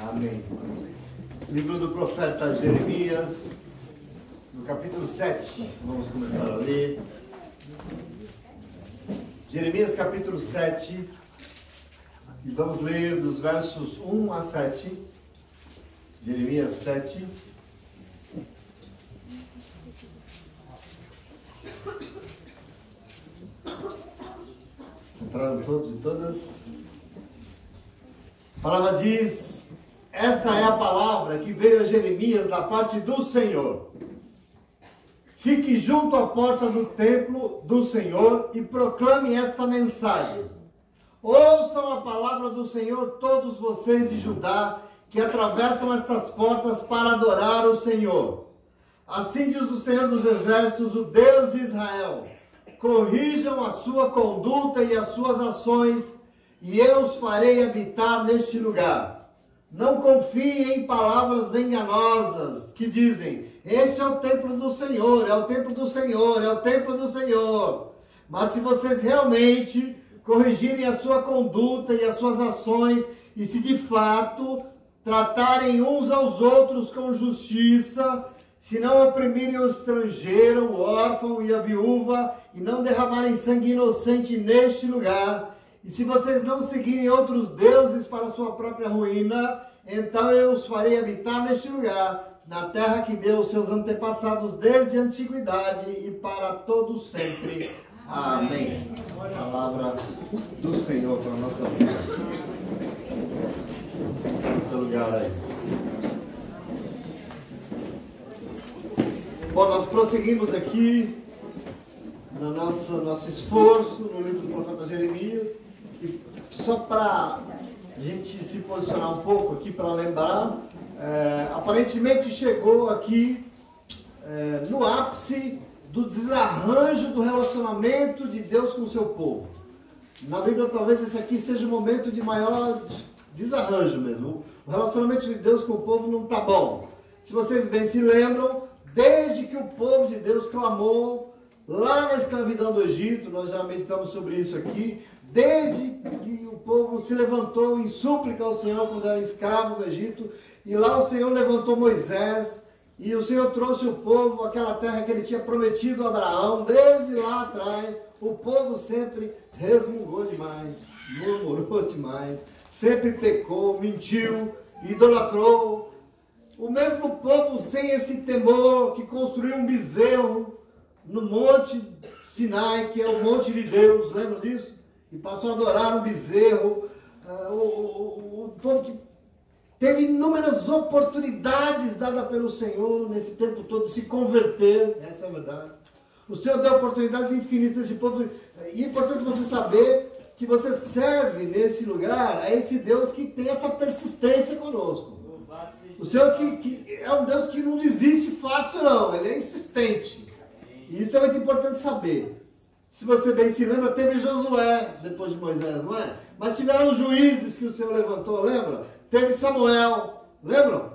Amém. Livro do profeta Jeremias, no capítulo 7. Vamos começar a ler. Jeremias capítulo 7. E vamos ler dos versos 1 a 7. Jeremias 7. Entraram todos e todas? A palavra diz: esta é a palavra que veio a Jeremias da parte do Senhor. Fique junto à porta do templo do Senhor e proclame esta mensagem. Ouçam a palavra do Senhor, todos vocês de Judá, que atravessam estas portas para adorar o Senhor. Assim diz o Senhor dos Exércitos, o Deus de Israel: corrijam a sua conduta e as suas ações, e eu os farei habitar neste lugar. Não confiem em palavras enganosas que dizem: este é o templo do Senhor, é o templo do Senhor, é o templo do Senhor. Mas se vocês realmente corrigirem a sua conduta e as suas ações, e se de fato tratarem uns aos outros com justiça, se não oprimirem o estrangeiro, o órfão e a viúva, e não derramarem sangue inocente neste lugar, e se vocês não seguirem outros deuses para a sua própria ruína, então eu os farei habitar neste lugar, na terra que deu aos seus antepassados desde a antiguidade e para todo sempre. Amém. Palavra do Senhor para a nossa vida. Seu lugar aí. Bom, nós prosseguimos aqui no nosso esforço no livro do profeta Jeremias. E só para a gente se posicionar um pouco aqui, para lembrar, aparentemente chegou aqui no ápice do desarranjo do relacionamento de Deus com o seu povo. Na Bíblia talvez esse aqui seja o momento de maior desarranjo mesmo. O relacionamento de Deus com o povo não está bom. Se vocês bem se lembram, desde que o povo de Deus clamou lá na escravidão do Egito, nós já meditamos sobre isso aqui, desde que o povo se levantou em súplica ao Senhor quando era escravo do Egito, e lá o Senhor levantou Moisés, e o Senhor trouxe o povo àquela terra que ele tinha prometido a Abraão, desde lá atrás. O povo sempre resmungou demais, murmurou demais, sempre pecou, mentiu, idolatrou. O mesmo povo sem esse temor que construiu um bezerro no monte Sinai, que é o monte de Deus, lembra disso? E passou a adorar um bezerro. O povo que teve inúmeras oportunidades dadas pelo Senhor nesse tempo todo de se converter, essa é a verdade. O Senhor deu oportunidades infinitas a esse povo. E é importante você saber que você serve nesse lugar a esse Deus que tem essa persistência conosco. O Senhor que é um Deus que não desiste fácil não, ele é insistente. E isso é muito importante saber. Se você bem se lembra, teve Josué depois de Moisés, não é? Mas tiveram juízes que o Senhor levantou, lembra? Teve Samuel, lembram?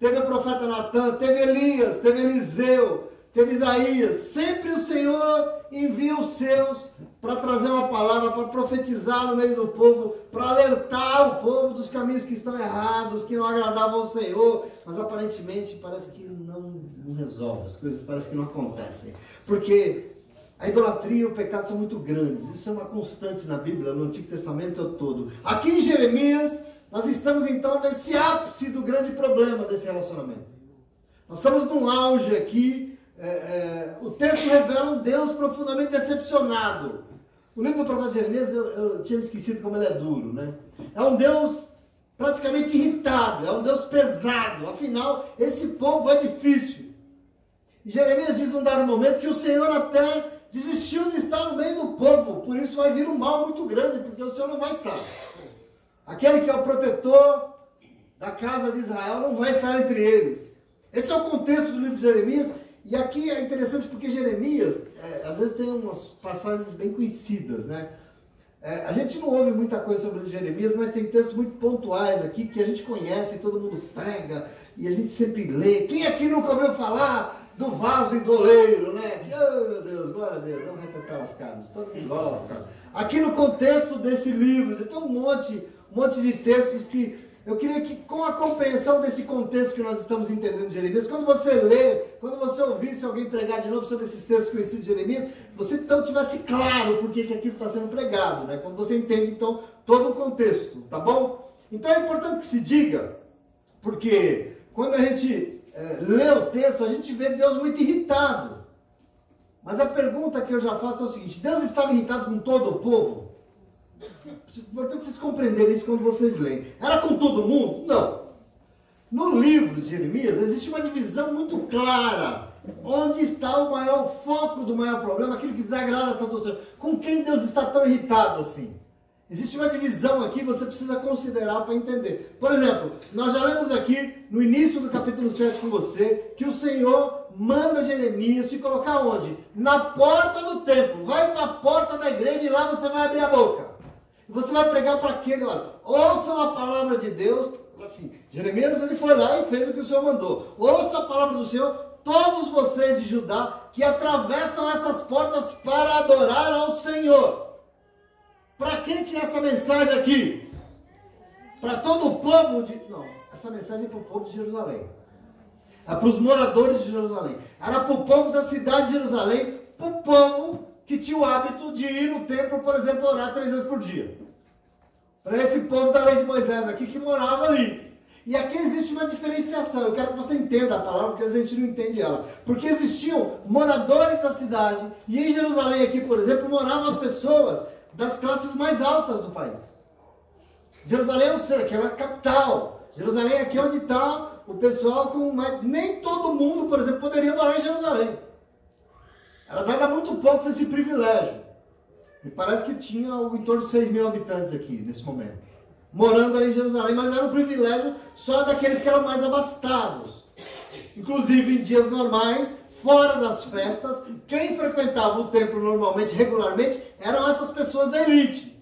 Teve o profeta Natan, teve Elias, teve Eliseu, teve Isaías. Sempre o Senhor envia os seus para trazer uma palavra, para profetizar no meio do povo, para alertar o povo dos caminhos que estão errados, que não agradavam ao Senhor. Mas aparentemente parece que não resolve, as coisas parecem que não acontecem. Porque a idolatria e o pecado são muito grandes. Isso é uma constante na Bíblia, no Antigo Testamento todo. Aqui em Jeremias, nós estamos então nesse ápice do grande problema desse relacionamento. Nós estamos num auge aqui. O texto revela um Deus profundamente decepcionado. O livro do profeta Jeremias, eu tinha me esquecido como ele é duro, né? É um Deus praticamente irritado, é um Deus pesado. Afinal, esse povo é difícil. E Jeremias diz num dado momento que o Senhor até desistiu de estar no meio do povo. Por isso vai vir um mal muito grande, porque o Senhor não vai estar. Aquele que é o protetor da casa de Israel não vai estar entre eles. Esse é o contexto do livro de Jeremias. E aqui é interessante porque Jeremias, às vezes tem umas passagens bem conhecidas, né? A gente não ouve muita coisa sobre o livro de Jeremias, mas tem textos muito pontuais aqui que a gente conhece, todo mundo prega, e a gente sempre lê. Quem aqui nunca ouviu falar do vaso e do oleiro, né? Que, oh meu Deus, glória a Deus, vamos retentar lascado, todo mundo gosta. Aqui no contexto desse livro, tem um monte de textos que Eu queria que, com a compreensão desse contexto que nós estamos entendendo de Jeremias, quando você lê, quando você ouvisse alguém pregar de novo sobre esses textos conhecidos de Jeremias, você então tivesse claro por que aquilo está sendo pregado, né? Quando você entende, então, todo o contexto, tá bom? Então é importante que se diga, porque quando a gente lê o texto, a gente vê Deus muito irritado. Mas a pergunta que eu já faço é o seguinte: Deus estava irritado com todo o povo? É importante vocês compreenderem isso quando vocês leem. Era com todo mundo? Não. No livro de Jeremias existe uma divisão muito clara. Onde está o maior foco do maior problema, aquilo que desagrada tanto o Senhor. Com quem Deus está tão irritado assim? Existe uma divisão aqui que você precisa considerar para entender. Por exemplo, nós já lemos aqui no início do capítulo 7 com você que o Senhor manda Jeremias se colocar onde? Na porta do templo. Vai para a porta da igreja e lá você vai abrir a boca. Você vai pregar para aquele, olha, ouçam a palavra de Deus. Assim, Jeremias ele foi lá e fez o que o Senhor mandou. Ouça a palavra do Senhor, todos vocês de Judá que atravessam essas portas para adorar ao Senhor. Para quem que é essa mensagem aqui? Para todo o povo de... Não, essa mensagem é para o povo de Jerusalém. É para os moradores de Jerusalém. Era para o povo da cidade de Jerusalém, para o povo que tinha o hábito de ir no templo, por exemplo, orar 3 vezes por dia. Para esse povo da lei de Moisés aqui que morava ali. E aqui existe uma diferenciação. Eu quero que você entenda a palavra, porque às vezes a gente não entende ela. Porque existiam moradores da cidade, e em Jerusalém aqui, por exemplo, moravam as pessoas das classes mais altas do país. Jerusalém é aquela capital. Jerusalém aqui é onde está o pessoal com mais... Nem todo mundo, por exemplo, poderia morar em Jerusalém. Ela dava muito pouco esse privilégio. Me parece que tinha algo em torno de 6 mil habitantes aqui, nesse momento. Morando ali em Jerusalém, mas era um privilégio só daqueles que eram mais abastados. Inclusive, em dias normais, fora das festas, quem frequentava o templo normalmente, regularmente, eram essas pessoas da elite.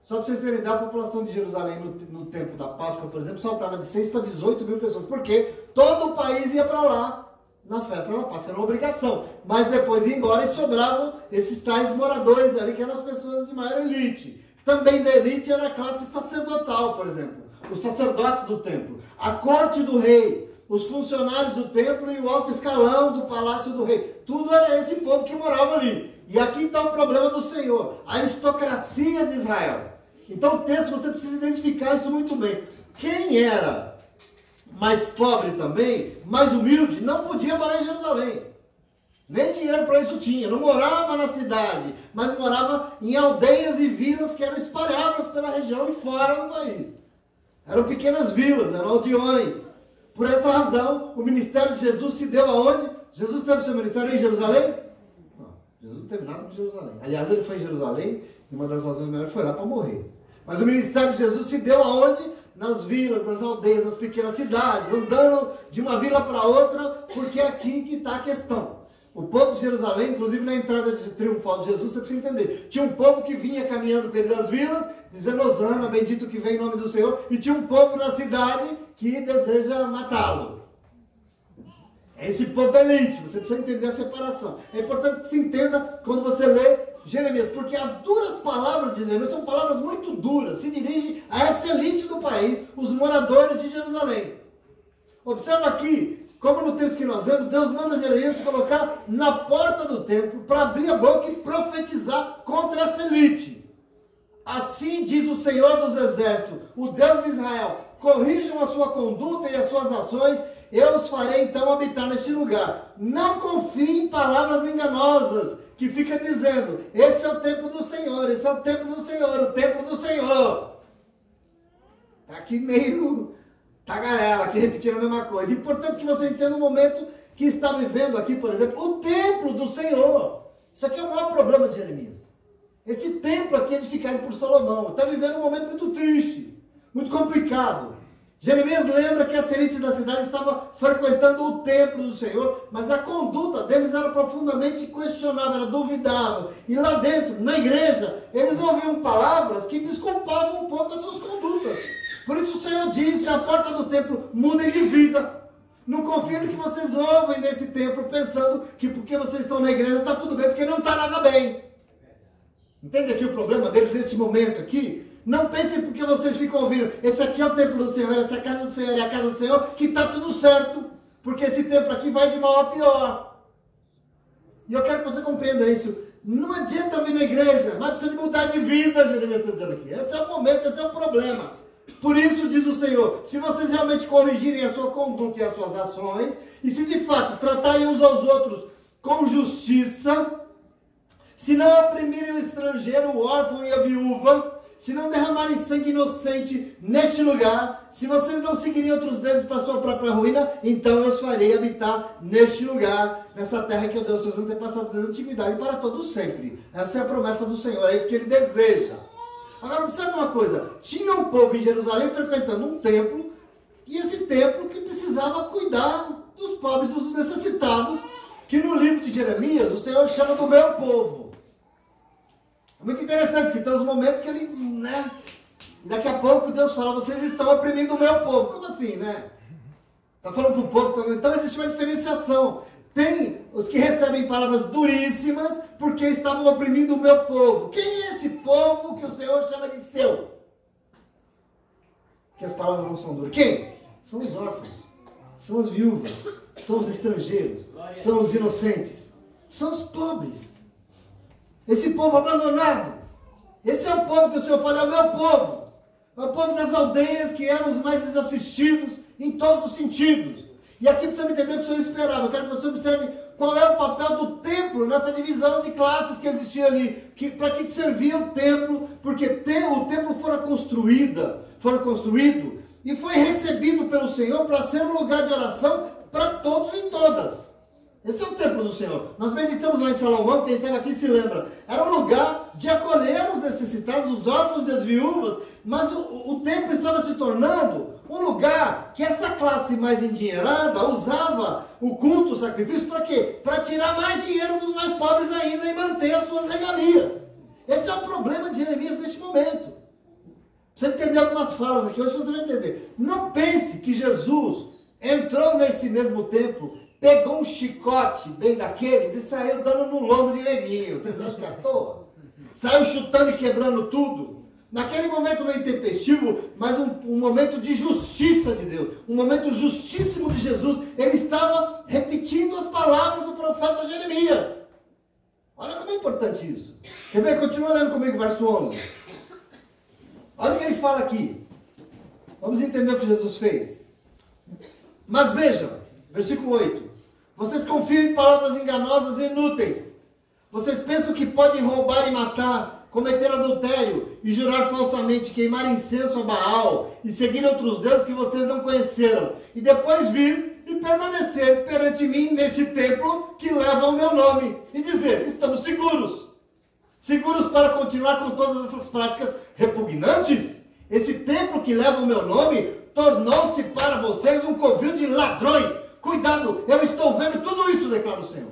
Só para vocês terem ideia, a população de Jerusalém no tempo da Páscoa, por exemplo, saltava de 6 para 18 mil pessoas. Porque todo o país ia para lá na festa da Páscoa, era uma obrigação. Mas depois ia embora e sobravam esses tais moradores ali, que eram as pessoas de maior elite. Também da elite era a classe sacerdotal, por exemplo. Os sacerdotes do templo. A corte do rei. Os funcionários do templo e o alto escalão do palácio do rei. Tudo era esse povo que morava ali. E aqui está o problema do Senhor. A aristocracia de Israel. Então o texto, você precisa identificar isso muito bem. Quem era mais pobre também, mais humilde, não podia morar em Jerusalém. Nem dinheiro para isso tinha. Não morava na cidade, mas morava em aldeias e vilas que eram espalhadas pela região e fora do país. Eram pequenas vilas, eram aldeões. Por essa razão, o ministério de Jesus se deu aonde? Jesus teve seu ministério em Jerusalém? Não, Jesus não teve nada com Jerusalém. Aliás, ele foi em Jerusalém, e uma das razões maiores foi lá para morrer. Mas o ministério de Jesus se deu aonde? Nas vilas, nas aldeias, nas pequenas cidades, andando de uma vila para outra, porque é aqui que está a questão. O povo de Jerusalém, inclusive na entrada triunfal de Jesus, você precisa entender, tinha um povo que vinha caminhando com ele das vilas, dizendo Hosana, bendito que vem em nome do Senhor, e tinha um povo na cidade que deseja matá-lo. É esse povo da elite, você precisa entender a separação. É importante que se entenda quando você lê Jeremias, porque as duras palavras de Jeremias são palavras muito duras, se dirigem a essa elite do país, os moradores de Jerusalém. Observa aqui, como no texto que nós lemos, Deus manda Jeremias se colocar na porta do templo para abrir a boca e profetizar contra essa elite. Assim diz o Senhor dos Exércitos, o Deus de Israel, corrijam a sua conduta e as suas ações, eu os farei então habitar neste lugar. Não confie em palavras enganosas, que fica dizendo, esse é o templo do Senhor, esse é o templo do Senhor, o templo do Senhor. Está aqui meio tagarela, aqui repetindo a mesma coisa. Importante que você entenda o momento que está vivendo aqui, por exemplo, o templo do Senhor. Isso aqui é o maior problema de Jeremias. Esse templo aqui edificado por Salomão está vivendo um momento muito triste, muito complicado. Jeremias lembra que essa elite da cidade estava frequentando o templo do Senhor, mas a conduta deles era profundamente questionável, era duvidável. E lá dentro, na igreja, eles ouviam palavras que desculpavam um pouco as suas condutas. Por isso o Senhor diz, na porta do templo, mudem de vida. Não confiem no que vocês ouvem nesse templo, pensando que porque vocês estão na igreja está tudo bem, porque não está nada bem. Entende aqui o problema dele nesse momento aqui? Não pensem porque vocês ficam ouvindo, esse aqui é o templo do Senhor, essa é a casa do Senhor, é a casa do Senhor, que está tudo certo. Porque esse templo aqui vai de mal a pior. E eu quero que você compreenda isso. Não adianta vir na igreja, mas precisa de mudar de vida, Jeremias está dizendo aqui. Esse é o momento, esse é o problema. Por isso diz o Senhor, se vocês realmente corrigirem a sua conduta e as suas ações, e se de fato tratarem uns aos outros com justiça, se não oprimirem o estrangeiro, o órfão e a viúva, se não derramarem sangue inocente neste lugar, se vocês não seguirem outros deuses para sua própria ruína, então eu os farei habitar neste lugar, nessa terra que eu dei aos seus antepassados da antiguidade para todos sempre. Essa é a promessa do Senhor, é isso que Ele deseja. Agora observe uma coisa, tinha um povo em Jerusalém frequentando um templo, e esse templo que precisava cuidar dos pobres, dos necessitados, que no livro de Jeremias o Senhor chama do meu povo. É muito interessante, porque tem uns momentos que ele, daqui a pouco Deus fala, vocês estão oprimindo o meu povo. Como assim, né? Está falando para o povo também. Então existe uma diferenciação. Tem os que recebem palavras duríssimas, porque estavam oprimindo o meu povo. Quem é esse povo que o Senhor chama de seu? Que as palavras não são duras. Quem? São os órfãos, são as viúvas, são os estrangeiros, são os inocentes, são os pobres. Esse povo abandonado. Esse é o povo que o Senhor fala, é o meu povo. É o povo das aldeias que eram os mais desassistidos em todos os sentidos. E aqui precisa entender o que o Senhor esperava. Eu quero que você observe qual é o papel do templo nessa divisão de classes que existia ali. Para que servia o templo? Porque o templo fora construído e foi recebido pelo Senhor para ser um lugar de oração para todos e todas. Esse é o templo do Senhor. Nós meditamos lá em Salomão, quem esteve aqui se lembra. Era um lugar de acolher os necessitados, os órfãos e as viúvas, mas o templo estava se tornando um lugar que essa classe mais endinheirada usava o culto, o sacrifício, para quê? Para tirar mais dinheiro dos mais pobres ainda e manter as suas regalias. Esse é o problema de Jeremias neste momento. Você entender algumas falas aqui, hoje você vai entender. Não pense que Jesus entrou nesse mesmo templo, pegou um chicote bem daqueles e saiu dando no lombo de neguinho. Vocês acham que é à toa? Saiu chutando e quebrando tudo. Naquele momento meio intempestivo, mas um momento de justiça de Deus. Um momento justíssimo de Jesus. Ele estava repetindo as palavras do profeta Jeremias. Olha como é importante isso. Quer ver? Continua lendo comigo o verso 11. Olha o que ele fala aqui. Vamos entender o que Jesus fez. Mas vejam, versículo 8. Vocês confiam em palavras enganosas e inúteis. Vocês pensam que podem roubar e matar, cometer adultério e jurar falsamente, queimar incenso a Baal e seguir outros deuses que vocês não conheceram. E depois vir e permanecer perante mim neste templo que leva o meu nome. E dizer, estamos seguros. Seguros para continuar com todas essas práticas repugnantes? Esse templo que leva o meu nome tornou-se para vocês um covil de ladrões. Cuidado, eu estou vendo tudo isso, declara o Senhor.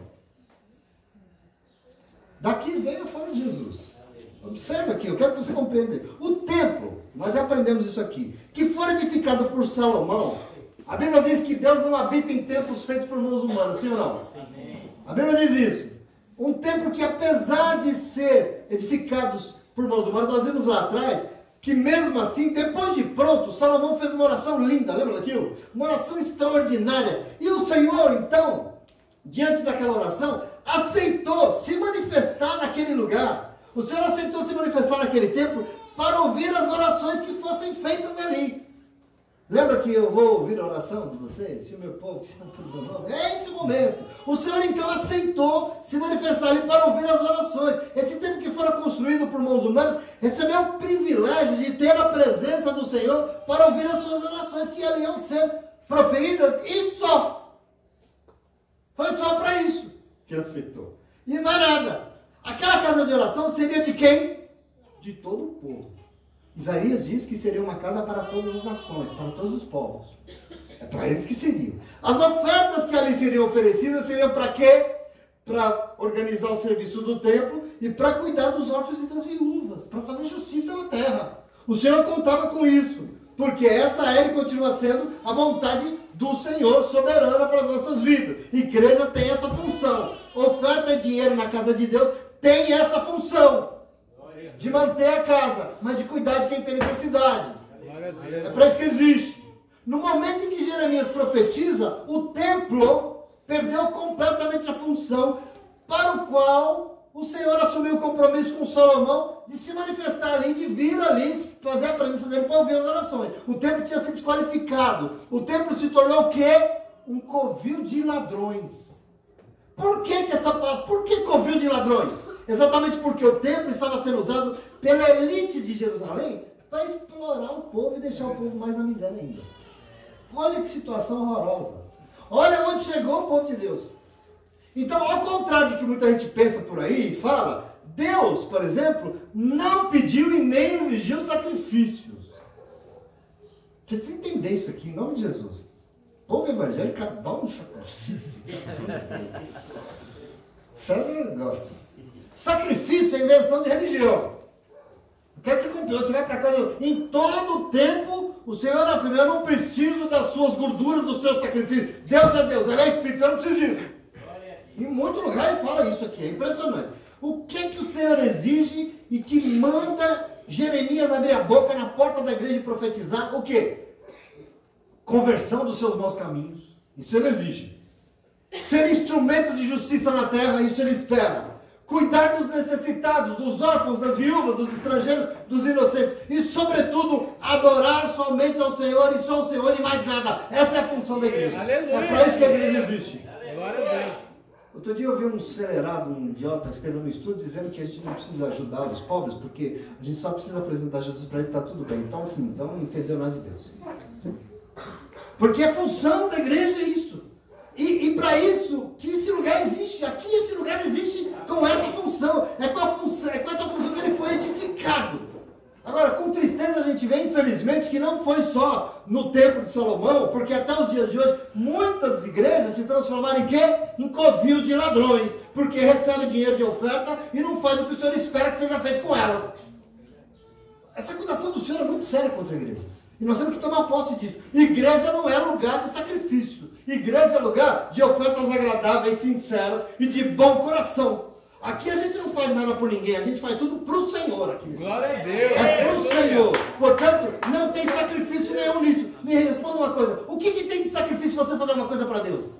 Daqui veio a fala de Jesus. Observe aqui, eu quero que você compreenda. O templo, nós já aprendemos isso aqui, que foi edificado por Salomão, a Bíblia diz que Deus não habita em templos feitos por mãos humanas, sim ou não? A Bíblia diz isso. Um templo que, apesar de ser edificados por mãos humanas, nós vimos lá atrás, que mesmo assim, depois de pronto, Salomão fez uma oração linda, lembra daquilo? Uma oração extraordinária. E o Senhor, então, diante daquela oração, aceitou se manifestar naquele lugar. O Senhor aceitou se manifestar naquele templo para ouvir as orações que fossem feitas ali. Lembra que eu vou ouvir a oração de vocês? Se o meu povo chama por meu nome. É esse o momento. O Senhor então aceitou se manifestar ali para ouvir as orações. Esse templo que fora construído por mãos humanas recebeu o privilégio de ter a presença do Senhor para ouvir as suas orações que ali iam ser proferidas e só. Foi só para isso que ele aceitou. E mais nada. Aquela casa de oração seria de quem? De todo o povo. Isaías diz que seria uma casa para todas as nações, para todos os povos. É para eles que seriam. As ofertas que ali seriam oferecidas seriam para quê? Para organizar o serviço do templo e para cuidar dos órfãos e das viúvas, para fazer justiça na terra. O Senhor contava com isso, porque essa é e continua sendo a vontade do Senhor soberana para as nossas vidas. Igreja tem essa função. Oferta e dinheiro na casa de Deus tem essa função. de manter a casa, mas de cuidar de quem tem necessidade. É para isso que existe. No momento em que Jeremias profetiza, o templo perdeu completamente a função para o qual o Senhor assumiu o compromisso com Salomão de se manifestar ali, de vir ali, fazer a presença dele para ouvir as orações. O templo tinha sido desqualificado. O templo se tornou o quê? Um covil de ladrões. Por que covil de ladrões? Exatamente porque o templo estava sendo usado pela elite de Jerusalém para explorar o povo e deixar o povo mais na miséria ainda. Olha que situação horrorosa. Olha onde chegou o povo de Deus. Então, ao contrário do que muita gente pensa por aí e fala, Deus, por exemplo, não pediu e nem exigiu sacrifícios. Quer você entender isso aqui, em nome de Jesus. O povo evangélico adora um sacrifício. Sério, gosta. Sacrifício é invenção de religião. Não quer que você comprou, você vai para casa. Em todo o tempo, o Senhor afirma, eu não preciso das suas gorduras, dos seus sacrifícios. Deus é Deus, Ele é Espírito, eu não preciso disso. Em muito lugar ele fala isso aqui, é impressionante. O que o Senhor exige e que manda Jeremias abrir a boca na porta da igreja e profetizar? O quê? Conversão dos seus maus caminhos. Isso ele exige. Ser instrumento de justiça na terra, isso ele espera. Cuidar dos necessitados, dos órfãos, das viúvas, dos estrangeiros, dos inocentes. E, sobretudo, adorar somente ao Senhor e só ao Senhor e mais nada. Essa é a função da igreja. Aleluia. É para isso que a igreja existe. Glória a Deus. Outro dia eu vi um acelerado, um idiota, escrevendo um estudo dizendo que a gente não precisa ajudar os pobres, porque a gente só precisa apresentar Jesus para ele e está tudo bem. Então, assim, então não entendeu nada de Deus. Porque a função da igreja é isso. E para isso que esse lugar existe. Aqui esse lugar existe com essa função. É com essa função que ele foi edificado. Agora, com tristeza a gente vê, infelizmente, que não foi só no templo de Salomão, porque até os dias de hoje, muitas igrejas se transformaram em quê? Em covil de ladrões, porque recebem dinheiro de oferta e não faz o que o Senhor espera que seja feito com elas. Essa acusação do Senhor é muito séria contra a igreja. E nós temos que tomar posse disso. Igreja não é lugar de sacrifício. Igreja é lugar de ofertas agradáveis, sinceras e de bom coração. Aqui a gente não faz nada por ninguém, a gente faz tudo para o Senhor aqui. Glória a Deus. É para o Senhor. Portanto, não tem sacrifício nenhum nisso. Me responda uma coisa. O que tem de sacrifício você fazer uma coisa para Deus?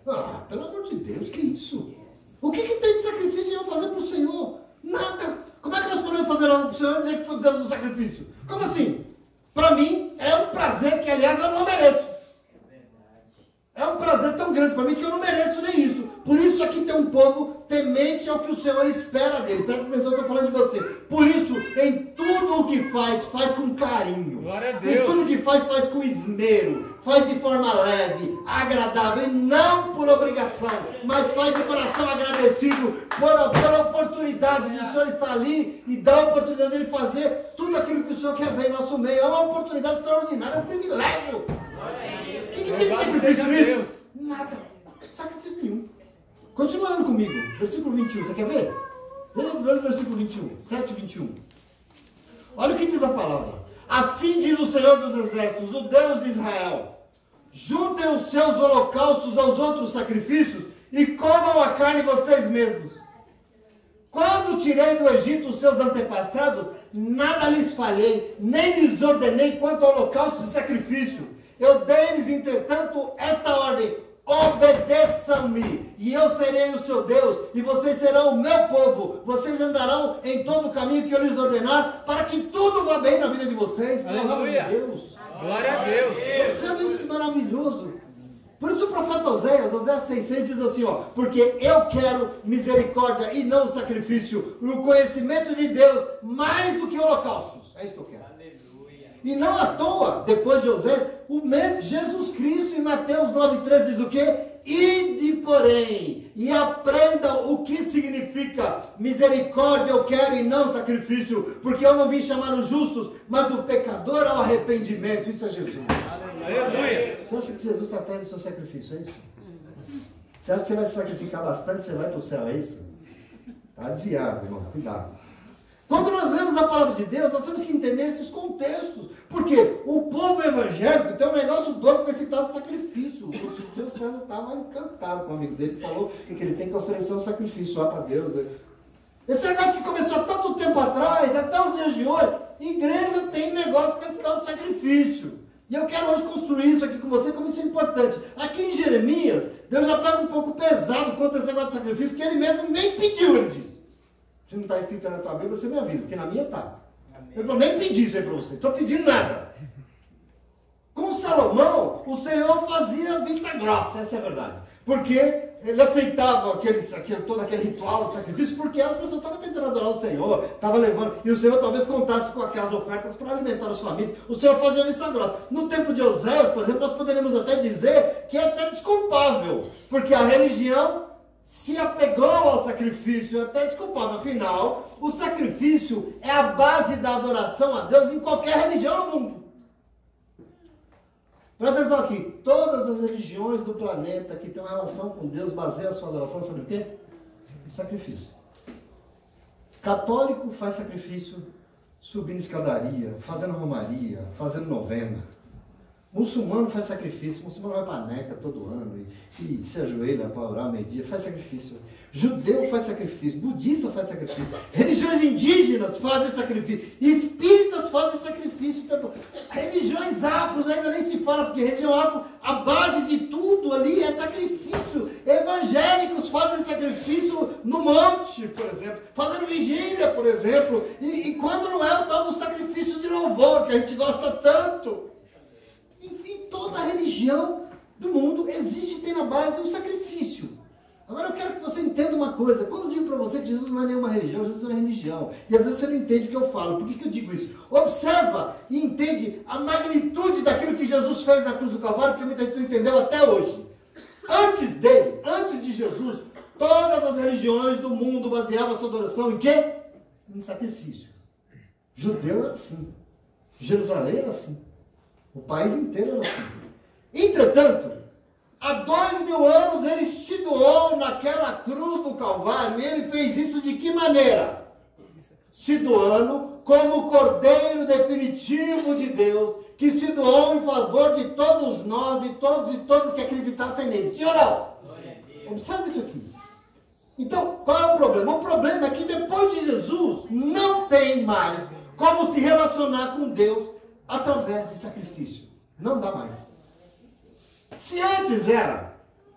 Ah, pelo amor de Deus, que isso? O que tem de sacrifício em eu fazer para o Senhor? Nada. Como é que nós podemos fazer algo para o Senhor e dizer que fizemos um sacrifício? Como assim? Para mim, é um prazer que, aliás, eu não mereço. É um prazer tão grande para mim que eu não mereço nem isso. Por isso aqui tem um povo temente ao que o Senhor espera dele. Presta atenção, eu estou falando de você. Por isso, em tudo o que faz com carinho. Glória a Deus. Em tudo o que faz com esmero. Faz de forma leve, agradável, e não por obrigação, mas faz de coração agradecido pela oportunidade de o Senhor estar ali e dar a oportunidade dele fazer tudo aquilo que o Senhor quer ver em nosso meio. É uma oportunidade extraordinária, é um privilégio. O que tem de sacrifício nisso? Nada. Sacrifício nenhum. Continuando comigo, versículo 21, você quer ver? Veja o versículo 21, 7 e 21. Olha o que diz a palavra. Assim diz o Senhor dos Exércitos, o Deus de Israel. Juntem os seus holocaustos aos outros sacrifícios e comam a carne vocês mesmos. Quando tirei do Egito os seus antepassados, nada lhes falhei, nem lhes ordenei quanto ao holocausto e sacrifício. Eu dei-lhes, entretanto, esta ordem: obedeçam-me, e eu serei o seu Deus, e vocês serão o meu povo. Vocês andarão em todo o caminho que eu lhes ordenar, para que tudo vá bem na vida de vocês. Glória a Deus. Glória a Deus. Observe isso, que maravilhoso. Por isso o profeta Oséias 6,6 diz assim, ó: porque eu quero misericórdia e não sacrifício, o conhecimento de Deus mais do que holocaustos. É isso que eu quero. Aleluia. E não à toa, depois de Oséias, o mesmo Jesus Cristo em Mateus 9,3 diz o quê? Ide, porém, e aprendam o que significa misericórdia eu quero e não sacrifício, porque eu não vim chamar os justos, mas o pecador ao arrependimento. Isso é Jesus. Aleluia. Você acha que Jesus está atrás do seu sacrifício, é isso? Você acha que você vai se sacrificar bastante, você vai para o céu, é isso? Está desviado, irmão, cuidado. Quando nós lemos a palavra de Deus, nós temos que entender esses contextos. Porque o povo evangélico tem um negócio doido com esse tal de sacrifício. O Deus César estava encantado com o amigo dele, falou que ele tem que oferecer um sacrifício lá para Deus. Esse negócio que começou há tanto tempo atrás, até os dias de hoje, igreja tem negócio com esse tal de sacrifício. E eu quero hoje construir isso aqui com você, como isso é importante. Aqui em Jeremias, Deus já pega um pouco pesado contra esse negócio de sacrifício, que ele mesmo nem pediu, ele diz. Se não está escrito na tua Bíblia, você me avisa, porque na minha está. Ele falou, nem pedi isso aí para você, estou pedindo nada. Com Salomão, o Senhor fazia vista grossa, essa é a verdade. Porque ele aceitava todo aquele ritual de sacrifício, porque as pessoas estavam tentando adorar o Senhor, estavam levando, e o Senhor talvez contasse com aquelas ofertas para alimentar as famílias. O Senhor fazia vista grossa. No tempo de Oséias, por exemplo, nós poderíamos até dizer que é até desculpável, porque a religião se apegou ao sacrifício, é até desculpável. Afinal, o sacrifício é a base da adoração a Deus em qualquer religião no mundo. Presta atenção aqui, todas as religiões do planeta que têm uma relação com Deus baseiam a sua adoração sobre o quê? Sacrifício. Católico faz sacrifício subindo escadaria, fazendo romaria, fazendo novena. Muçulmano faz sacrifício, muçulmano vai para a Meca todo ano e se ajoelha para orar meio-dia, faz sacrifício. Judeu faz sacrifício, budista faz sacrifício, religiões indígenas fazem sacrifício, espíritas fazem sacrifício. Religiões afros ainda nem se fala, porque religião afro, a base de tudo ali é sacrifício. Evangélicos fazem sacrifício no monte, por exemplo, fazendo vigília, por exemplo, e quando não é o tal do sacrifício de louvor, que a gente gosta tanto. Enfim, toda religião do mundo existe e tem na base um sacrifício. Agora eu quero que você entenda uma coisa. Quando eu digo para você que Jesus não é nenhuma religião, Jesus não é religião. E às vezes você não entende o que eu falo. Por que eu digo isso? Observa e entende a magnitude daquilo que Jesus fez na cruz do Calvário, porque muita gente não entendeu até hoje. Antes dele, antes de Jesus, todas as religiões do mundo baseavam a sua adoração em quê? Em sacrifício. Judeu era assim. Jerusalém era assim. O país inteiro era assim. Entretanto, há 2000 anos ele se doou naquela cruz do Calvário, e ele fez isso de que maneira? Se doando como Cordeiro definitivo de Deus, que se doou em favor de todos nós e todos que acreditassem nele. Sim ou não? Observe isso aqui. Então, qual é o problema? O problema é que depois de Jesus, não tem mais como se relacionar com Deus através de sacrifício. Não dá mais. Se antes era,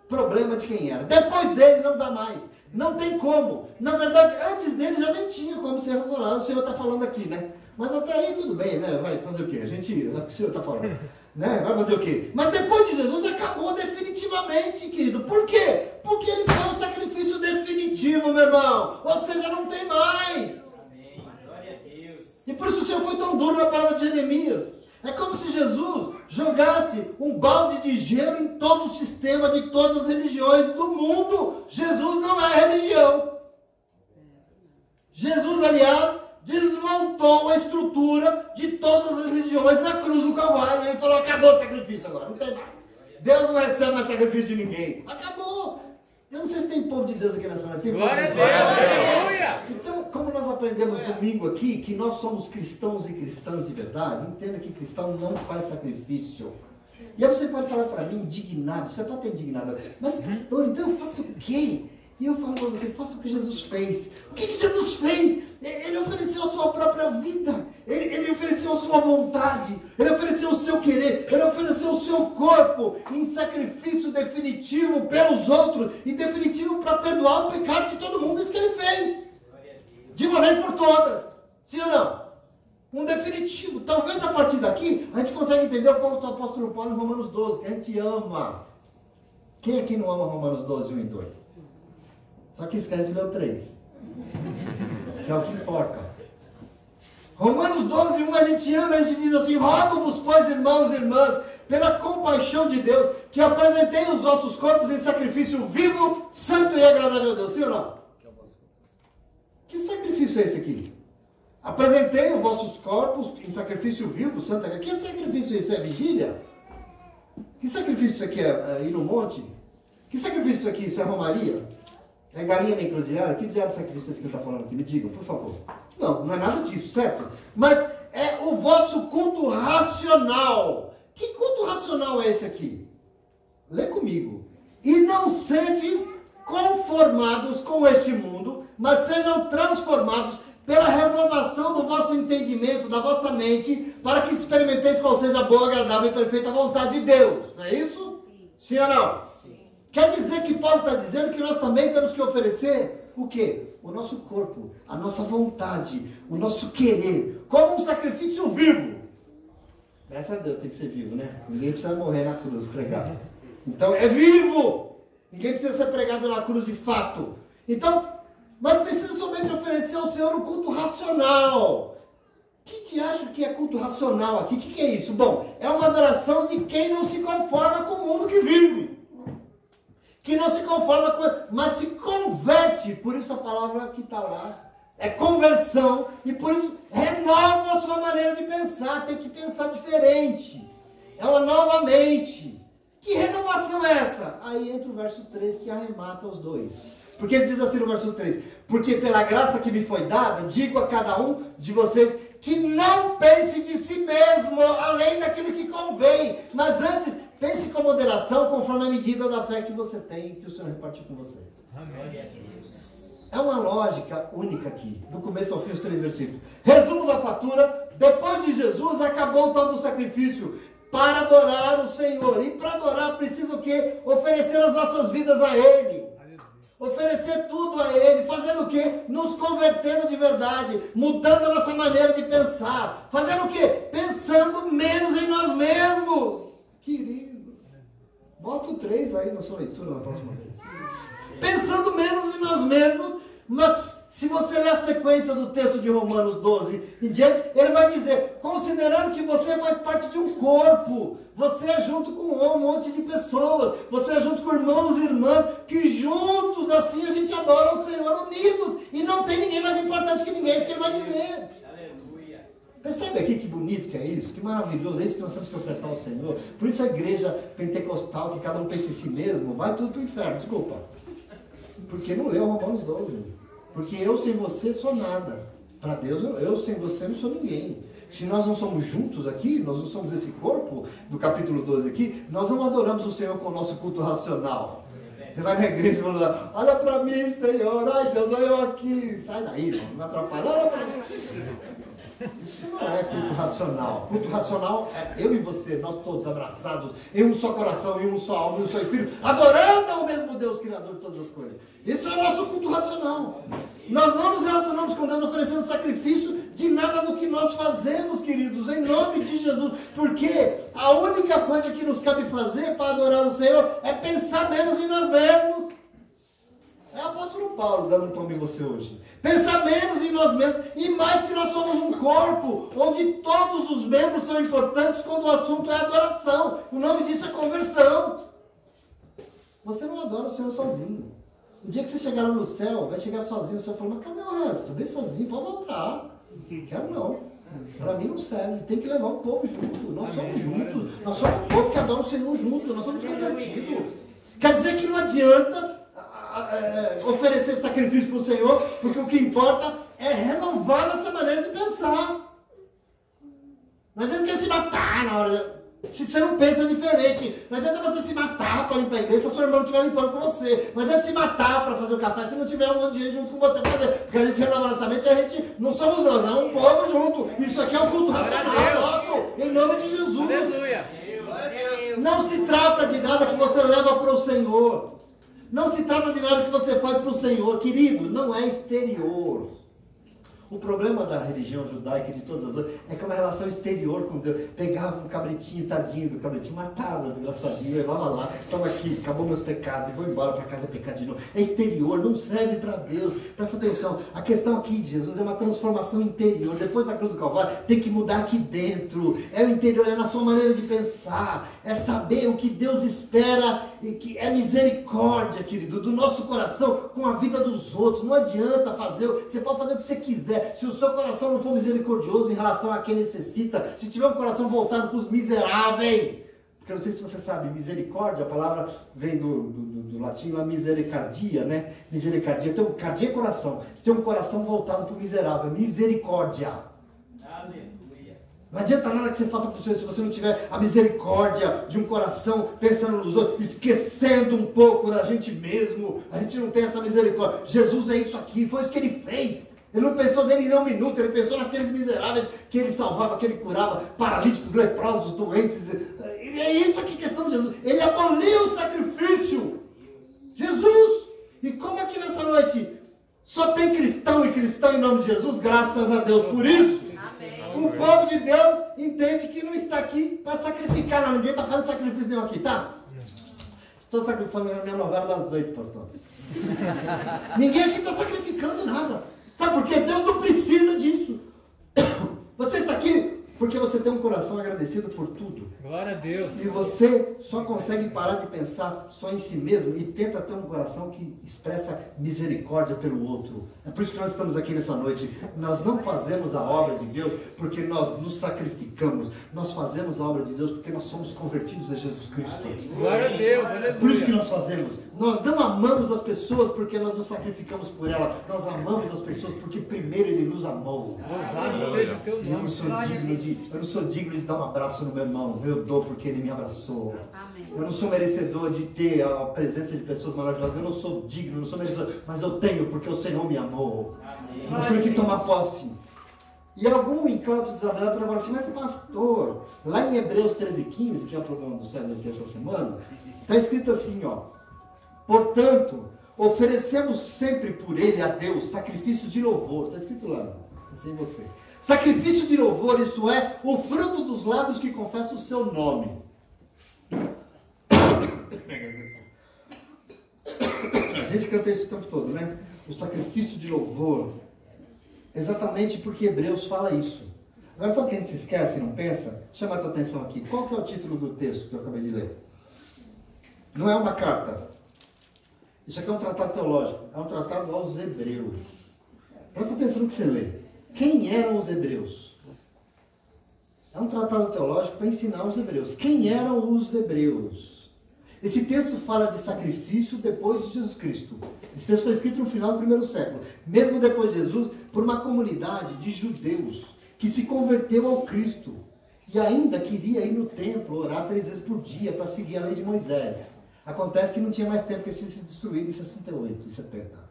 problema de quem era. Depois dele não dá mais. Não tem como. Na verdade, antes dele já nem tinha como se relacionar. O Senhor está falando aqui, né? Mas até aí tudo bem, né? Vai fazer o quê? O Senhor está falando. Né? Vai fazer o quê? Mas depois de Jesus acabou definitivamente, querido. Por quê? Porque ele foi o sacrifício definitivo, meu irmão. Ou seja, não tem mais. Amém. Glória a Deus. E por isso o Senhor foi tão duro na palavra de Jeremias. É como se Jesus jogasse um balde de gelo em todo o sistema de todas as religiões do mundo. Jesus não é religião. Jesus, aliás, desmontou a estrutura de todas as religiões na cruz do Calvário. Ele falou, acabou o sacrifício agora, não tem mais. Deus não recebe mais sacrifício de ninguém. Acabou. Eu não sei se tem povo de Deus aqui nessa noite. Glória a Deus. Aleluia. Então, como nós aprendemos domingo aqui, que nós somos cristãos e cristãs de verdade, entenda que cristão não faz sacrifício. E aí você pode falar para mim, indignado, você pode estar indignado, mas pastor, então eu faço o quê? E eu falo para você, faça o que Jesus fez. O que Jesus fez? Ele ofereceu a sua própria vida. Ele ofereceu a sua vontade. Ele ofereceu o seu querer. Ele ofereceu o seu corpo em sacrifício definitivo pelos outros. E definitivo para perdoar o pecado de todo mundo. Isso que ele fez. De uma vez por todas. Sim ou não? Um definitivo. Talvez a partir daqui a gente consiga entender o ponto do apóstolo Paulo em Romanos 12. Que a gente ama. Quem aqui não ama Romanos 12, 1 e 2? Só que esquece de ler o 3. Que é o que importa. Romanos 12, 1 a gente ama, a gente diz assim, rogo-vos, pois, irmãos e irmãs, pela compaixão de Deus, que apresentei os vossos corpos em sacrifício vivo, santo e agradável a Deus. Sim ou não? Que sacrifício é esse aqui? Apresentei os vossos corpos em sacrifício vivo, santo e agradável. Que sacrifício é esse? É vigília? Que sacrifício isso aqui é ir no monte? Que sacrifício isso aqui? Isso é romaria? É galinha na encruzilhada? Que diabo de sacrifício é esse que ele está falando aqui? Me digam, por favor. Não, não é nada disso, certo? Mas é o vosso culto racional. Que culto racional é esse aqui? Lê comigo. E não sedes conformados com este mundo, mas sejam transformados pela renovação do vosso entendimento, da vossa mente, para que experimenteis qual seja a boa, agradável e perfeita vontade de Deus. Não é isso? Sim ou não? Sim. Quer dizer que Paulo está dizendo que nós também temos que oferecer o quê? O nosso corpo, a nossa vontade, o nosso querer, como um sacrifício vivo. Graças a Deus tem que ser vivo, né? Ninguém precisa morrer na cruz pregado. Então é vivo! Ninguém precisa ser pregado na cruz de fato. Então, mas precisa somente oferecer ao Senhor um culto racional. Que te acha que é culto racional aqui? O que é isso? Bom, é uma adoração de quem não se conforma com o mundo que vive. Que não se conforma com, mas se converte. Por isso a palavra que está lá é conversão. E por isso renova a sua maneira de pensar. Tem que pensar diferente. É uma nova mente. Que renovação é essa? Aí entra o verso 3 que arremata os dois. Porque ele diz assim no verso 3: porque pela graça que me foi dada, digo a cada um de vocês que não pense de si mesmo, além daquilo que convém, mas antes pense com moderação, conforme a medida da fé que você tem, que o Senhor repartiu com você. Amém. É uma lógica única aqui, do começo ao fim, os 3 versículos. Resumo da fatura: depois de Jesus, acabou o tal do sacrifício para adorar o Senhor. E para adorar precisa o quê? Oferecer as nossas vidas a Ele. Oferecer tudo a Ele, fazendo o quê? Nos convertendo de verdade, mudando a nossa maneira de pensar, fazendo o quê? Pensando menos em nós mesmos. Querido, bota o 3 aí na sua leitura na próxima vez. Pensando menos em nós mesmos, mas se você ler a sequência do texto de Romanos 12 em diante, ele vai dizer, considerando que você faz parte de um corpo, você é junto com um monte de pessoas, você é junto com irmãos e irmãs, que juntos assim a gente adora o Senhor, unidos, e não tem ninguém mais importante que ninguém, é isso que ele vai dizer. Aleluia. Percebe aqui que bonito que é isso, que maravilhoso, é isso que nós temos que ofertar ao Senhor. Por isso a igreja pentecostal, que cada um pensa em si mesmo, vai tudo para o inferno, desculpa. Porque não leu Romanos 12. Porque eu sem você sou nada. Para Deus, eu sem você não sou ninguém. Se nós não somos juntos aqui, nós não somos esse corpo do capítulo 12 aqui, nós não adoramos o Senhor com o nosso culto racional. Você vai na igreja e fala, olha para mim, Senhor, ai Deus, olha eu aqui. Sai daí, não me atrapalha, olha para mim. Isso não é culto racional. Culto racional é eu e você, nós todos abraçados, em um só coração, em um só alma, em um só espírito, adorando ao mesmo Deus, Criador de todas as coisas. Isso é o nosso culto racional. Nós não nos relacionamos com Deus oferecendo sacrifício de nada do que nós fazemos, queridos, em nome de Jesus. Porque a única coisa que nos cabe fazer para adorar o Senhor é pensar menos em nós mesmos. É o apóstolo Paulo dando um tom em você hoje. Pensar menos em nós mesmos e mais que nós somos um corpo onde todos os membros são importantes quando o assunto é adoração. O nome disso é conversão. Você não adora o Senhor sozinho. O dia que você chegar lá no céu, vai chegar sozinho, o Senhor fala, mas cadê o resto? Vem sozinho, pode voltar. Quero não. Para mim não serve. Tem que levar o povo junto. Nós somos juntos. Nós somos um povo que adora o Senhor junto. Nós somos convertidos. Quer dizer que não adianta oferecer sacrifício para o Senhor, porque o que importa é renovar nossa maneira de pensar. Não adianta que ele se matar na hora. Se você não pensa diferente, não adianta você se matar para limpar a igreja se a sua irmã não estiver limpando com você. Não adianta se matar para fazer o café se não tiver um monte de gente junto com você fazer. Porque a gente renova nossa mente, a gente não somos nós, é um povo junto. Isso aqui é um culto racional nosso, em nome de Jesus. Aleluia. Não se trata de nada que você leva para o Senhor. Não se trata de nada que você faz para o Senhor, querido, não é exterior. O problema da religião judaica e de todas as outras é que é uma relação exterior com Deus. Pegava um cabritinho, tadinho do cabritinho, matava o desgraçadinho, levava lá, toma aqui, acabou meus pecados e vou embora para casa pecar de novo. É exterior, não serve para Deus. Presta atenção, a questão aqui de Jesus é uma transformação interior. Depois da cruz do Calvário, tem que mudar aqui dentro. É o interior, é na sua maneira de pensar. É saber o que Deus espera e que é misericórdia, querido, do nosso coração com a vida dos outros. Não adianta fazer, você pode fazer o que você quiser. Se o seu coração não for misericordioso em relação a quem necessita, se tiver um coração voltado para os miseráveis, porque eu não sei se você sabe, misericórdia, a palavra vem do latim, a misericardia, né? Misericardia, tem um cardia é coração, tem um coração voltado para o miserável, misericórdia. Aleluia. Não adianta nada que você faça para o Senhor se você não tiver a misericórdia de um coração pensando nos outros, esquecendo um pouco da gente mesmo. A gente não tem essa misericórdia. Jesus é isso aqui, foi isso que ele fez. Ele não pensou nele em um minuto, ele pensou naqueles miseráveis que ele salvava, que ele curava, paralíticos, leprosos, doentes. É isso aqui, questão de Jesus. Ele aboliu o sacrifício. Jesus! E como aqui nessa noite só tem cristão e cristão em nome de Jesus, graças a Deus por isso. O povo de Deus entende que não está aqui para sacrificar, não. Ninguém está fazendo sacrifício nenhum aqui, tá? Estou sacrificando na minha novela das 8, pastor. Ninguém aqui está sacrificando nada. Sabe por quê? Deus não precisa disso. Você está aqui porque você tem um coração agradecido por tudo. Glória a Deus. E você só consegue parar de pensar só em si mesmo e tenta ter um coração que expressa misericórdia pelo outro. É por isso que nós estamos aqui nessa noite. Nós não fazemos a obra de Deus porque nós nos sacrificamos. Nós fazemos a obra de Deus porque nós somos convertidos a Jesus Cristo. Glória a Deus, aleluia. É por isso que nós fazemos. Nós não amamos as pessoas porque nós nos sacrificamos por elas. Nós amamos as pessoas porque primeiro Ele nos amou. Louvado seja o teu Eu não nome. sou digno de dar um abraço no meu irmão. Eu dou porque ele me abraçou. Amém. Eu não sou merecedor de ter a presença de pessoas maravilhosas. Eu não sou digno, eu não sou merecedor. Mas eu tenho porque o Senhor me amou. Nós temos que tomar posse. E algum encanto desagradável para falar assim, mas pastor, lá em Hebreus 13:15, que é o programa do César aqui essa semana, está escrito assim, ó. Portanto, oferecemos sempre por ele a Deus sacrifícios de louvor. Está escrito lá, assim você. Sacrifício de louvor, isto é, o fruto dos lábios que confessa o seu nome. A gente canta isso o tempo todo, né? O sacrifício de louvor. Exatamente porque Hebreus fala isso. Agora, sabe o que a gente se esquece e não pensa? Chama a tua atenção aqui. Qual que é o título do texto que eu acabei de ler? Não é uma carta. Isso aqui é um tratado teológico. É um tratado aos Hebreus. Presta atenção no que você lê. Quem eram os hebreus? É um tratado teológico para ensinar os hebreus. Quem eram os hebreus? Esse texto fala de sacrifício depois de Jesus Cristo. Esse texto foi escrito no final do primeiro século. Mesmo depois de Jesus, por uma comunidade de judeus que se converteu ao Cristo. E ainda queria ir no templo, orar 3 vezes por dia para seguir a lei de Moisés. Acontece que não tinha mais tempo, que tinha sido destruído em 68 e 70.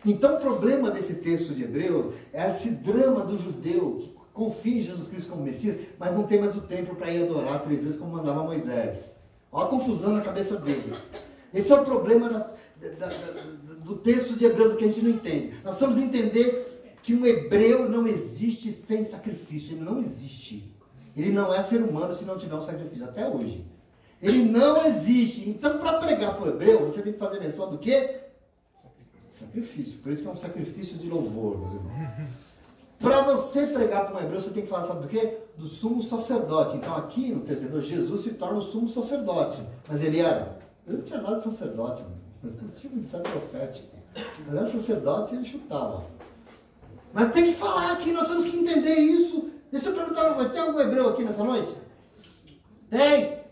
Então o problema desse texto de Hebreus é esse drama do judeu que confia em Jesus Cristo como Messias, mas não tem mais o tempo para ir adorar 3 vezes como mandava Moisés. Olha a confusão na cabeça deles. Esse é o problema do texto de Hebreus que a gente não entende. Nós precisamos entender que um hebreu não existe sem sacrifício. Ele não existe. Ele não é ser humano se não tiver um sacrifício, até hoje. Ele não existe. Então, para pregar para o hebreu, você tem que fazer menção do quê? Sacrifício. Por isso que é um sacrifício de louvor, meus irmãos. Para você pregar para um hebreu, você tem que falar, sabe do quê? Do sumo sacerdote. Então, aqui no terceiro, Jesus se torna o sumo sacerdote. Mas ele era? Ele não tinha nada de sacerdote, mas tinha um ministério profético. Ele era sacerdote e ele chutava. Mas tem que falar aqui, nós temos que entender isso. Deixa eu perguntar, tem algum hebreu aqui nessa noite? Tem?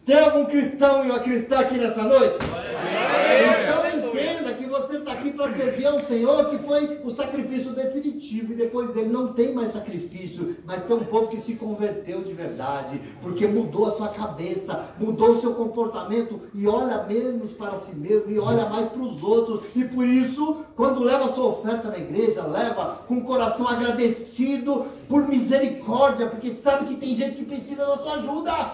Tem algum cristão e uma cristã aqui nessa noite? Então entenda que você está aqui para servir ao Senhor, que foi o sacrifício definitivo, e depois dele não tem mais sacrifício, mas tem um povo que se converteu de verdade, porque mudou a sua cabeça, mudou o seu comportamento, e olha menos para si mesmo, e olha mais para os outros, e por isso, quando leva a sua oferta na igreja, leva com o coração agradecido, por misericórdia, porque sabe que tem gente que precisa da sua ajuda.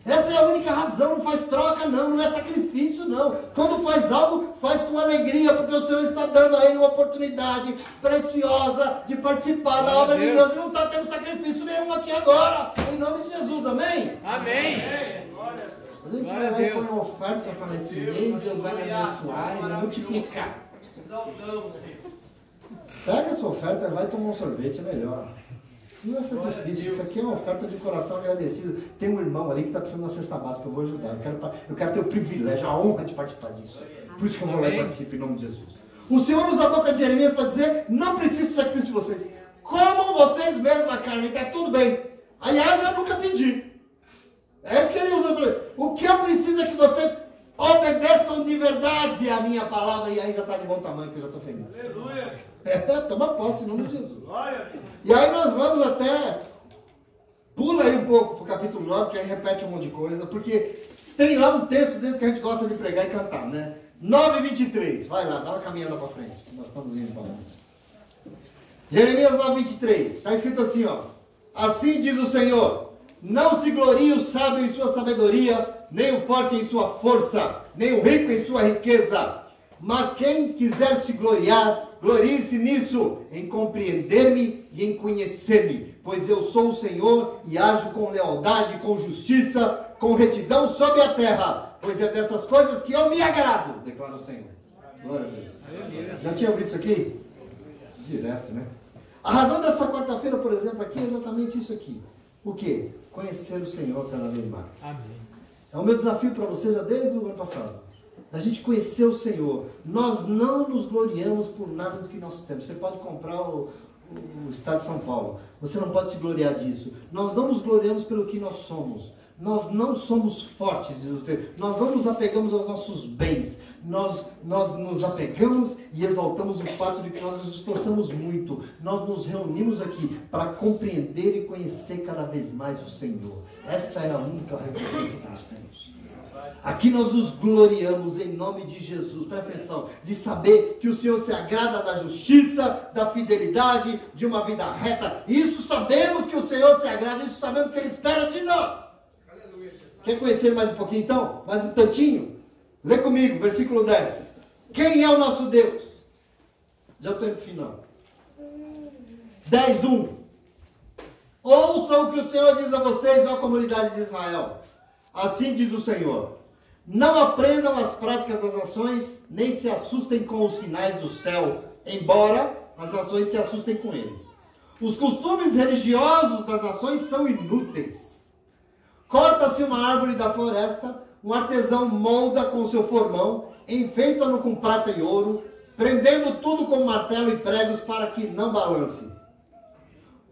Essa é a única razão, não faz troca não é sacrifício não. Quando faz algo, faz com alegria, porque o Senhor está dando a ele uma oportunidade preciosa de participar da obra de Deus. E não está tendo sacrifício nenhum aqui agora, em nome de Jesus, amém? Amém. A gente vai lá e põe uma oferta para esse mês, Deus vai me abençoar e multiplicar. Exaltamos, Senhor. Pega a sua oferta e vai tomar um sorvete, é melhor. Não é sacrifício, isso aqui é uma oferta de coração agradecido. Tem um irmão ali que está precisando de uma cesta básica, eu vou ajudar. Eu quero ter o privilégio, a honra de participar disso. Por isso que eu vou lá e participo em nome de Jesus. O Senhor usa a boca de Jeremias para dizer, não preciso de sacrifício de vocês. Comam vocês mesmos a carne, está tudo bem. Aliás, eu nunca pedi. É isso que ele usa para dizer. O que eu preciso é que vocês obedeçam de verdade é a minha palavra, e aí já está de bom tamanho, que eu já estou feliz. Aleluia. Toma posse em nome de Jesus. Glória a Deus. E aí nós vamos até, pula aí um pouco para o capítulo 9, que aí repete um monte de coisa, porque tem lá um texto desse que a gente gosta de pregar e cantar, né? 9:23, vai lá, dá uma caminhada para frente, nós estamos indo para frente. Jeremias 9:23, está escrito assim, ó: assim diz o Senhor, não se glorie o sábio em sua sabedoria, nem o forte em sua força, nem o rico em sua riqueza, mas quem quiser se gloriar, glorie-se nisso, em compreender-me e em conhecer-me, pois eu sou o Senhor e ajo com lealdade, com justiça, com retidão sobre a terra, pois é dessas coisas que eu me agrado, declara o Senhor. Glória a Deus. Já tinha ouvido isso aqui? Direto, né? A razão dessa quarta-feira, por exemplo, aqui é exatamente isso aqui. O quê? Conhecer o Senhor cada vez mais. Amém. É o meu desafio para você já desde o ano passado. A gente conhecer o Senhor. Nós não nos gloriamos por nada do que nós temos. Você pode comprar o Estado de São Paulo. Você não pode se gloriar disso. Nós não nos gloriamos pelo que nós somos. Nós não somos fortes, diz o texto. Nós não nos apegamos aos nossos bens. Nós nos apegamos e exaltamos o fato de que nós nos esforçamos muito. Nós nos reunimos aqui para compreender e conhecer cada vez mais o Senhor. Essa é a única recompensa que nós temos. Aqui nós nos gloriamos em nome de Jesus, presta atenção, de saber que o Senhor se agrada da justiça, da fidelidade, de uma vida reta. Isso sabemos que o Senhor se agrada, isso sabemos que Ele espera de nós. Quer conhecer mais um pouquinho então? Mais um tantinho? Lê comigo, versículo 10. Quem é o nosso Deus? Já estou indo para o final. 10:1. Ouçam o que o Senhor diz a vocês, ó comunidade de Israel. Assim diz o Senhor: não aprendam as práticas das nações, nem se assustem com os sinais do céu, embora as nações se assustem com eles. Os costumes religiosos das nações são inúteis. Corta-se uma árvore da floresta, um artesão molda com seu formão, enfeita-no com prata e ouro, prendendo tudo com martelo e pregos para que não balance.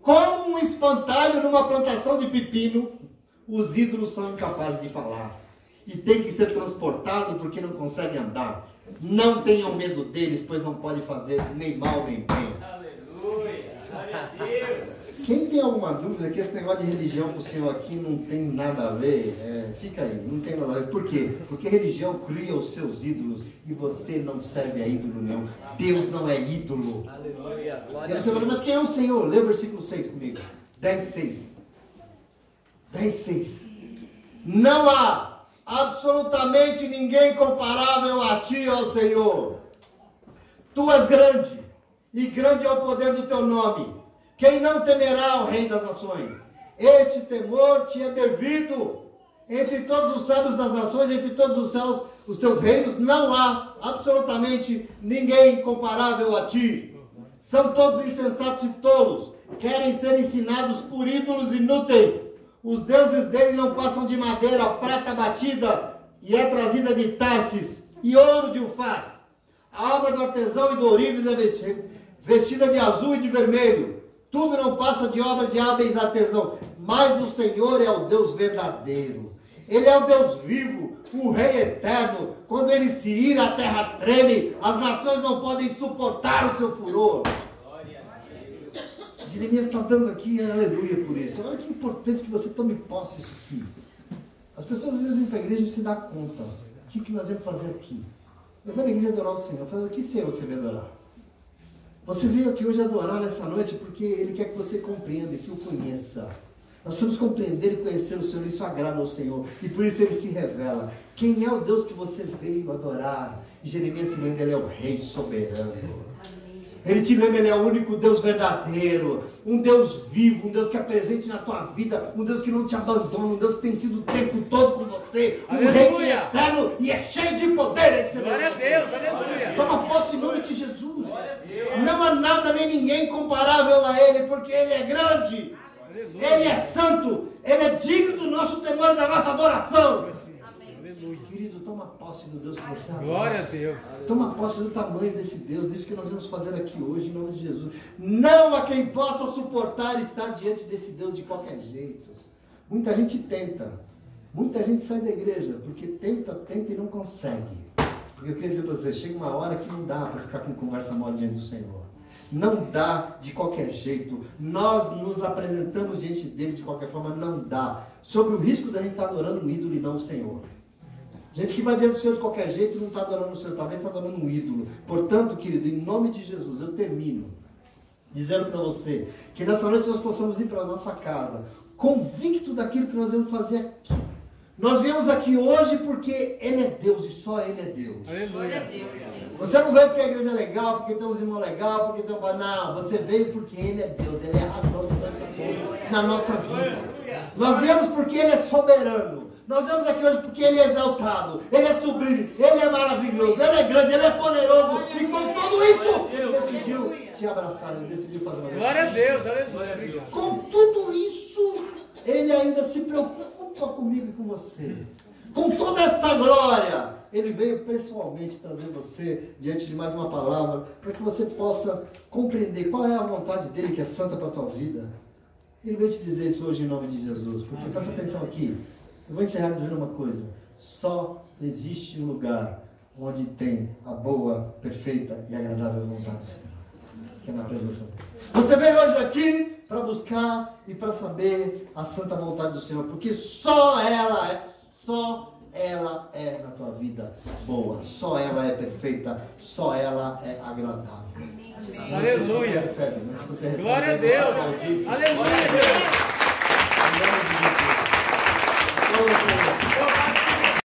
Como um espantalho numa plantação de pepino, os ídolos são incapazes de falar e têm que ser transportados porque não conseguem andar. Não tenham medo deles, pois não pode fazer nem mal nem bem. Aleluia. Glória a Deus. Quem tem alguma dúvida que esse negócio de religião para o Senhor aqui não tem nada a ver, fica aí, não tem nada a ver. Por quê? Porque religião cria os seus ídolos e você não serve a ídolo nenhum. Deus não é ídolo. Aleluia. E você fala, mas quem é o Senhor? Lê o versículo 6 comigo. 10:6. 10:6. Não há absolutamente ninguém comparável a ti, ó Senhor. Tu és grande, e grande é o poder do teu nome. Quem não temerá o Rei das Nações? Este temor te é devido. Entre todos os sábios das nações, entre todos os seus reinos, não há absolutamente ninguém comparável a ti. São todos insensatos e tolos. Querem ser ensinados por ídolos inúteis. Os deuses dele não passam de madeira, prata batida, e é trazida de Tarsis, e ouro de Ufaz. A obra do artesão e do ourives é vestida de azul e de vermelho. Tudo não passa de obra de hábeis artesãos, mas o Senhor é o Deus verdadeiro. Ele é o Deus vivo, o Rei eterno. Quando ele se ira, a terra treme, as nações não podem suportar o seu furor. Jeremias está dando aqui aleluia por isso. Olha que importante que você tome posse disso aqui. As pessoas às vezes vêm para a igreja e não se dão conta. O que nós vamos fazer aqui? Eu vou na igreja adorar o Senhor. Eu falo, que Senhor que você veio adorar? Você veio aqui hoje adorar nessa noite porque Ele quer que você compreenda, que o conheça. Nós precisamos compreender e conhecer o Senhor, isso agrada ao Senhor. E por isso Ele se revela. Quem é o Deus que você veio adorar? E Jeremias se lembra, Ele é o Rei soberano. Ele te lembra, Ele é o único Deus verdadeiro. Um Deus vivo, um Deus que é presente na tua vida. Um Deus que não te abandona, um Deus que tem sido o tempo todo com você. Um Aleluia. Rei que é eterno e é cheio de poder. Glória a Deus, aleluia. Toma posse em nome de Jesus. Não há nada nem ninguém comparável a Ele, porque Ele é grande, Aleluia. Ele é santo, Ele é digno do nosso temor e da nossa adoração. Aleluia. Querido, toma posse do Deus que você adora. Glória a Deus. Toma posse do tamanho desse Deus, disso que nós vamos fazer aqui hoje, em nome de Jesus. Não há quem possa suportar estar diante desse Deus de qualquer jeito. Muita gente tenta, muita gente sai da igreja, porque tenta e não consegue. Porque eu queria dizer para você, chega uma hora que não dá para ficar com conversa mole diante do Senhor. Não dá de qualquer jeito. Nós nos apresentamos diante dele de qualquer forma, não dá. Sobre o risco da gente estar adorando um ídolo e não o Senhor. Gente que vai diante do Senhor de qualquer jeito não está adorando o Senhor, talvez está adorando um ídolo. Portanto, querido, em nome de Jesus, eu termino dizendo para você que nessa noite nós possamos ir para a nossa casa convicto daquilo que nós vamos fazer aqui. Nós viemos aqui hoje porque Ele é Deus e só Ele é Deus. Aleluia. Você não veio porque a igreja é legal, porque tem uns irmãos legais, porque tem um... Não, você veio porque Ele é Deus. Ele é a razão de todas essas coisas na nossa vida. Nós viemos porque Ele é soberano. Nós viemos aqui hoje porque Ele é exaltado. Ele é sublime. Ele é maravilhoso. Ele é grande. Ele é poderoso. E com tudo isso, Ele decidiu te abraçar. Ele decidiu fazer uma Glória a Deus. Aleluia. Com tudo isso, Ele ainda se preocupa comigo e com você. Com toda essa glória, Ele veio pessoalmente trazer você diante de mais uma palavra, para que você possa compreender qual é a vontade dEle, que é santa para a tua vida. Ele veio te dizer isso hoje em nome de Jesus. Porque, presta atenção aqui, eu vou encerrar dizendo uma coisa. Só existe um lugar onde tem a boa, perfeita e agradável vontade do Senhor, que é na presença dEle. Você veio hoje aqui para buscar e para saber a santa vontade do Senhor, porque só ela é na tua vida boa, só ela é perfeita, só ela é agradável. Aleluia. Você recebe, mas você recebe, Glória a Deus. Aleluia.